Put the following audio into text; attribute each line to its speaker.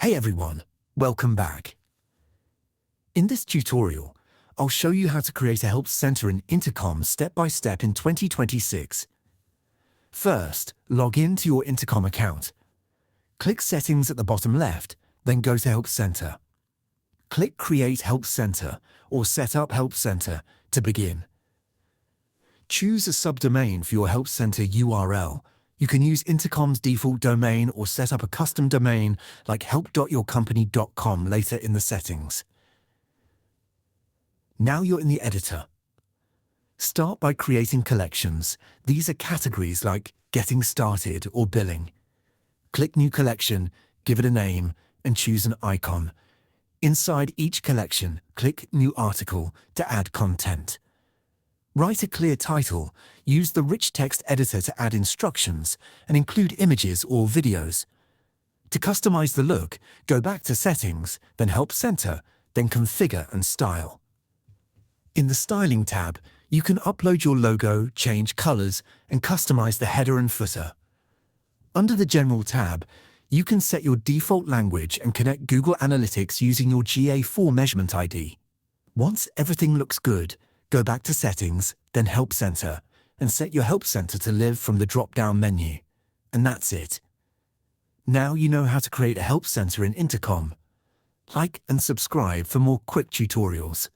Speaker 1: Hey everyone, welcome back. In this tutorial, I'll show you how to create a help center in Intercom step by step in 2026. First, log in to your Intercom account. Click Settings at the bottom left, then go to Help Center. Click Create Help Center or Set up Help Center to begin. Choose a subdomain for your Help Center URL. You can use Intercom's default domain or set up a custom domain like help.yourcompany.com later in the settings. Now you're in the editor. Start by creating collections. These are categories like Getting Started or Billing. Click New Collection, give it a name, and choose an icon. Inside each collection, click New Article to add content. Write a clear title, use the rich text editor to add instructions, and include images or videos. To customize the look, go back to Settings, then Help Center, then Configure and Style. In the Styling tab, you can upload your logo, change colors, and customize the header and footer. Under the General tab, you can set your default language and connect Google Analytics using your GA4 measurement ID. Once everything looks good, go back to Settings, then Help Center, and set your Help Center to live from the drop-down menu. And that's it. Now you know how to create a Help Center in Intercom. Like and subscribe for more quick tutorials.